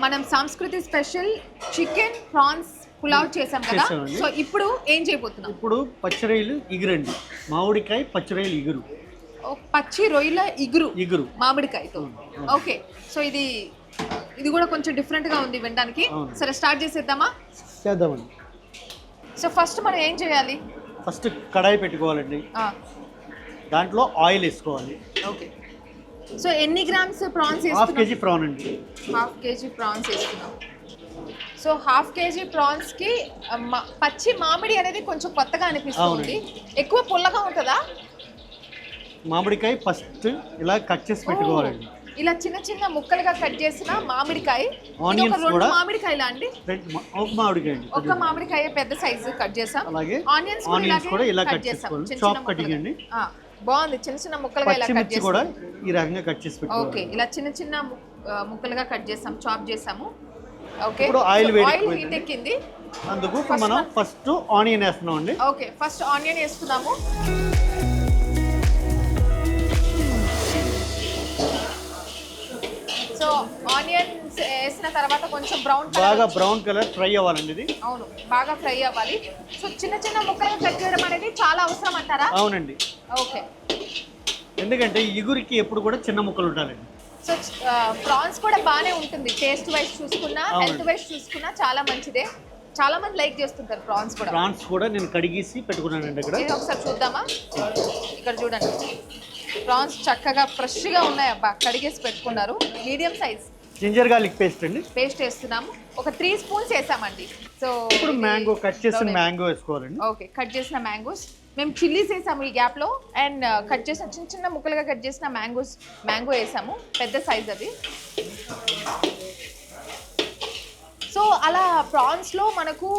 మనం సంస్కృతి special chicken prawns pulao చేసాం కదా. సో ఇప్పుడు ఏం చేయబోతున్నాం? ఇప్పుడు పచ్చి రొయ్యలు ఇగురండి, మామిడికాయ పచ్చి రొయ్యలు ఇగురు. పచ్చి రొయ్యల ఇగురు మామిడికాయతో. ఓకే, సో ఇది కూడా కొంచెం డిఫరెంట్గా ఉంది వినడానికి. సరే స్టార్ట్ చేసేద్దామా? చేద్దామండి. సో ఫస్ట్ మనం ఏం చేయాలి? ఫస్ట్ కడాయి పెట్టుకోవాలండి, దాంట్లో ఆయిల్ వేసుకోవాలి. ఓకే, సో ఎన్ని grams prawns? Half kg prawn అండి. హాఫ్ కేజీ ప్రాన్స్ వేస్తున్నాం. సో హాఫ్ కేజీ ప్రాన్స్కి పచ్చి మామిడి అనేది కొంచెం కొత్తగా అనిపిస్తుంది. ఎక్కువ పుల్లగా ఉంటుందా? మామిడికాయ ఫస్ట్ ఇలా కట్ చేసి పెట్టుకోవాలండి. ఇలా చిన్న చిన్న ముక్కలుగా కట్ చేసిన మామిడికాయ. ఆనియన్స్ కూడా మామిడికాయలా అండి? ఒక మామిడికాయ పెద్ద సైజు కట్ చేసాం. అలాగే ఆనియన్స్ కూడా ఇలా కట్ చేసుకోవాలి. చాప్ కటింగ్ అండి. బాగుంది, చిన్న చిన్న ముక్కలుగా ఇలా కట్ చేసి కూడా ఈ రకంగా కట్ చేసి పెట్టుకోవాలి. ఓకే, ఇలా చిన్న చిన్న ముక్కలుగా కట్ చేసాం, చాప్ చేసాము. ఓకే, ఇప్పుడు ఆయిల్ హీట్ ఎక్కింది. అందుకు మనం ఫస్ట్ ఆనియన్ వేస్తున్నాం అండి. ఓకే, ఫస్ట్ ఆనియన్ వేస్తున్నాము. సో ఆనియన్స్ వేసిన తర్వాత కొంచెం బాగా బ్రౌన్ కలర్ ఫ్రై అవ్వాలండి ఇది. అవును, బాగా ఫ్రై అవ్వాలి. సో చిన్న చిన్న ముక్కలుగా కట్ చేయడం అనేది చాలా అవసరం అంటారా? అవునండి. ఓకే, ఎందుకంటే ఇగురికి ఎప్పుడు కూడా చిన్న ముక్కలు ఉండాలండి. సో ప్రాన్స్ కూడా బాగానే ఉంటుంది, టేస్ట్ వైజ్ చూసుకున్నా హెల్త్ వైజ్ చూసుకున్నా చాలా మంచిదే. చాలా మంది లైక్ చేస్తుంటారు ప్రాన్స్ కూడా. ప్రాన్స్ కూడా నేను కడిగేసి పెట్టుకున్నానండి ఇక్కడ. ఇది ఒకసారి చూద్దామా? ఇక్కడ చూడండి, ప్రాన్స్ చక్కగా ఫ్రెష్గా ఉన్నాయి. అబ్బా, కడిగేసి పెట్టుకున్నారు. Medium size ginger garlic paste అండి. పేస్ట్ వేస్తున్నాము. ఒక 3 స్పూన్స్ వేసామండి. సో ఇప్పుడు మ్యాంగో కట్ చేసిన మ్యాంగో వేసుకోవాలండి. ఓకే, కట్ చేసిన మ్యాంగోస్. మేము చిల్లీస్ వేసాము ఈ గ్యాప్లో, అండ్ కట్ చేసిన చిన్న చిన్న ముక్కలుగా కట్ చేసిన మ్యాంగో వేసాము, పెద్ద సైజ్ అది. సో అలా ప్రాన్స్లో మనకు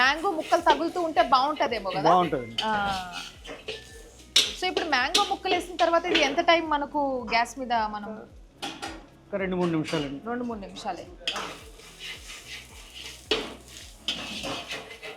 మ్యాంగో ముక్కలు తగులుతూ ఉంటే బాగుంటుందేమో కదా? బాగుంటుంది. సో ఇప్పుడు మ్యాంగో ముక్కలు వేసిన తర్వాత ఇది ఎంత టైం మనకు గ్యాస్ మీద మనం? 2-3 నిమిషాలండి. 2-3 నిమిషాలే.